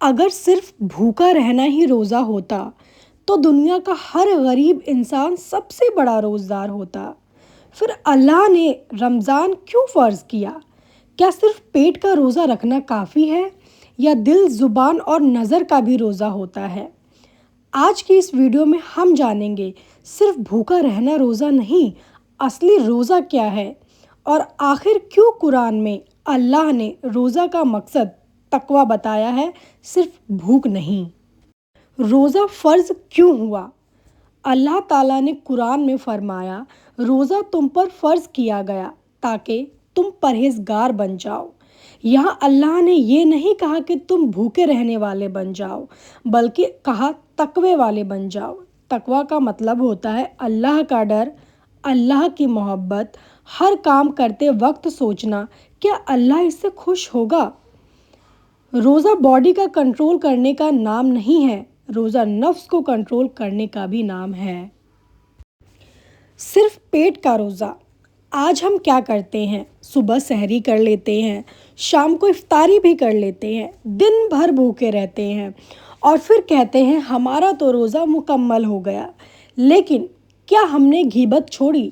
اگر صرف بھوکا رہنا ہی روزہ ہوتا تو دنیا کا ہر غریب انسان سب سے بڑا روزدار ہوتا۔ پھر اللہ نے رمضان کیوں فرض کیا؟ کیا صرف پیٹ کا روزہ رکھنا کافی ہے یا دل، زبان اور نظر کا بھی روزہ ہوتا ہے؟ آج کی اس ویڈیو میں ہم جانیں گے صرف بھوکا رہنا روزہ نہیں، اصلی روزہ کیا ہے، اور آخر کیوں قرآن میں اللہ نے روزہ کا مقصد تقویٰ بتایا ہے، صرف بھوک نہیں۔ روزہ فرض کیوں ہوا؟ اللہ تعالیٰ نے قرآن میں فرمایا، روزہ تم پر فرض کیا گیا تاکہ تم پرہیزگار بن جاؤ۔ یہاں اللہ نے یہ نہیں کہا کہ تم بھوکے رہنے والے بن جاؤ، بلکہ کہا تقوی والے بن جاؤ۔ تقویٰ کا مطلب ہوتا ہے اللہ کا ڈر، اللہ کی محبت، ہر کام کرتے وقت سوچنا کیا اللہ اس سے خوش ہوگا۔ روزہ باڈی کا کنٹرول کرنے کا نام نہیں ہے، روزہ نفس کو کنٹرول کرنے کا بھی نام ہے۔ صرف پیٹ کا روزہ۔ آج ہم کیا کرتے ہیں؟ صبح سحری کر لیتے ہیں، شام کو افطاری بھی کر لیتے ہیں، دن بھر بھوکے رہتے ہیں اور پھر کہتے ہیں ہمارا تو روزہ مکمل ہو گیا۔ لیکن کیا ہم نے غیبت چھوڑی؟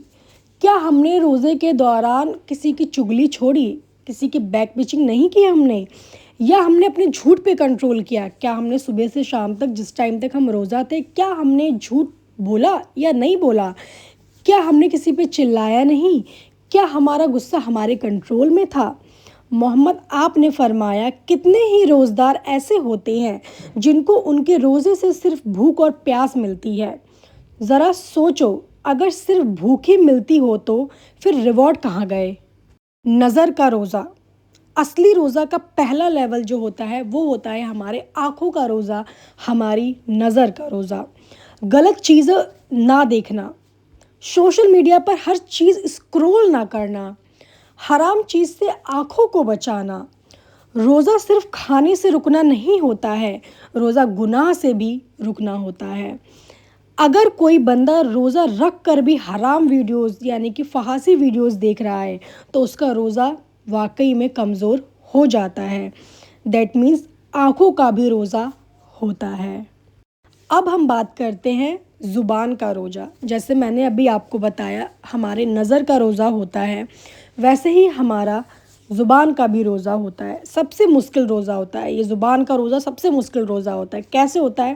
کیا ہم نے روزے کے دوران کسی کی چگلی چھوڑی؟ کسی کی بیک بچنگ نہیں کی ہم نے؟ یا ہم نے اپنے جھوٹ پہ کنٹرول کیا؟ کیا ہم نے صبح سے شام تک جس ٹائم تک ہم روزہ تھے کیا ہم نے جھوٹ بولا یا نہیں بولا؟ کیا ہم نے کسی پہ چلایا نہیں؟ کیا ہمارا غصہ ہمارے کنٹرول میں تھا؟ محمد آپ نے فرمایا کتنے ہی روزدار ایسے ہوتے ہیں جن کو ان کے روزے سے صرف بھوک اور پیاس ملتی ہے۔ ذرا سوچو، اگر صرف بھوک ہی ملتی ہو تو پھر ریوارڈ کہاں گئے؟ نظر کا روزہ۔ اصلی روزہ کا پہلا لیول جو ہوتا ہے وہ ہوتا ہے ہمارے آنکھوں کا روزہ، ہماری نظر کا روزہ۔ غلط چیزیں نہ دیکھنا، سوشل میڈیا پر ہر چیز اسکرول نہ کرنا، حرام چیز سے آنکھوں کو بچانا۔ روزہ صرف کھانے سے رکنا نہیں ہوتا ہے، روزہ گناہ سے بھی رکنا ہوتا ہے۔ اگر کوئی بندہ روزہ رکھ کر بھی حرام ویڈیوز یعنی کہ فحاشی ویڈیوز دیکھ رہا ہے تو اس کا روزہ واقعی میں کمزور ہو جاتا ہے۔ دیٹ مینس آنکھوں کا بھی روزہ ہوتا ہے۔ اب ہم بات کرتے ہیں زبان کا روزہ۔ جیسے میں نے ابھی آپ کو بتایا ہمارے نظر کا روزہ ہوتا ہے، ویسے ہی ہمارا زبان کا بھی روزہ ہوتا ہے۔ سب سے مشکل روزہ ہوتا ہے یہ زبان کا روزہ، سب سے مشکل روزہ ہوتا ہے۔ کیسے ہوتا ہے؟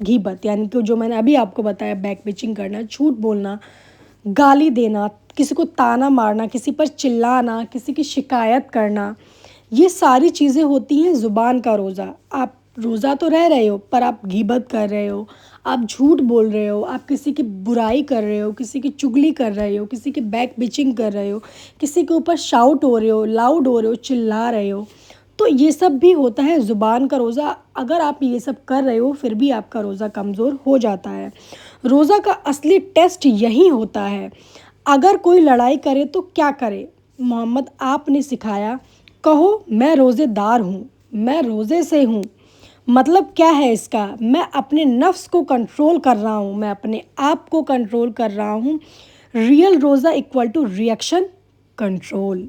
غیبت یعنی کہ جو میں نے ابھی آپ کو بتایا، بیک بچنگ کرنا، جھوٹ بولنا، گالی دینا، کسی کو تانا مارنا، کسی پر چلانا، کسی کی شکایت کرنا، یہ ساری چیزیں ہوتی ہیں زبان کا روزہ۔ آپ روزہ تو رہ رہے ہو پر آپ غیبت کر رہے ہو، آپ جھوٹ بول رہے ہو، آپ کسی کی برائی کر رہے ہو، کسی کی چگلی کر رہے ہو، کسی کی بیک بچنگ کر رہے ہو، کسی کے اوپر شاؤٹ ہو رہے ہو، لاؤڈ ہو رہے ہو، چلا رہے ہو، تو یہ سب بھی ہوتا ہے زبان کا روزہ۔ اگر آپ یہ سب کر رہے ہو پھر بھی آپ کا روزہ کمزور ہو جاتا ہے۔ روزہ کا اصلی ٹیسٹ یہی ہوتا ہے۔ اگر کوئی لڑائی کرے تو کیا کرے؟ محمد آپ نے سکھایا، کہو میں روزے دار ہوں، میں روزے سے ہوں۔ مطلب کیا ہے اس کا؟ میں اپنے نفس کو کنٹرول کر رہا ہوں، میں اپنے آپ کو کنٹرول کر رہا ہوں۔ ریئل روزہ ایکول ٹو ریئیکشن کنٹرول۔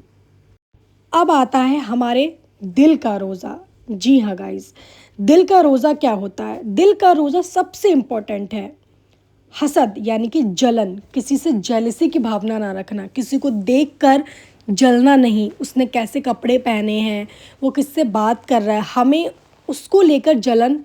اب آتا ہے ہمارے دل کا روزہ۔ جی ہاں گائز، دل کا روزہ کیا ہوتا ہے؟ دل کا روزہ سب سے امپورٹنٹ ہے۔ حسد یعنی کہ جلن، کسی سے جیلسی کی بھاونا نہ رکھنا، کسی کو دیکھ کر جلنا نہیں، اس نے کیسے کپڑے پہنے ہیں، وہ کس سے بات کر رہا ہے، ہمیں اس کو لے کر جلن،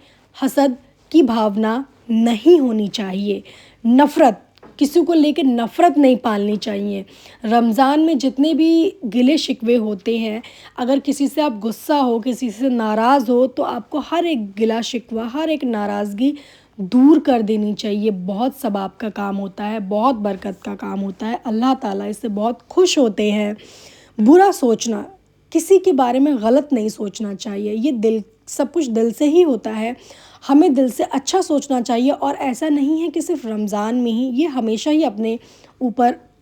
حسد کی بھاونا نہیں ہونی چاہیے۔ نفرت، کسی کو لے کے نفرت نہیں پالنی چاہیے۔ رمضان میں جتنے بھی گلے شکوے ہوتے ہیں، اگر کسی سے آپ غصہ ہو، کسی سے ناراض ہو تو آپ کو ہر ایک گلہ شکوہ، ہر ایک ناراضگی دور کر دینی چاہیے۔ بہت ثواب کا کام ہوتا ہے، بہت برکت کا کام ہوتا ہے، اللہ تعالیٰ اس سے بہت خوش ہوتے ہیں۔ برا سوچنا، کسی کے بارے میں غلط نہیں سوچنا چاہیے، یہ دل، سب کچھ دل سے ہی ہوتا ہے، ہمیں دل سے اچھا سوچنا چاہیے۔ اور ایسا نہیں ہے کہ صرف رمضان میں ہی، یہ ہمیشہ ہی اپنے اوپر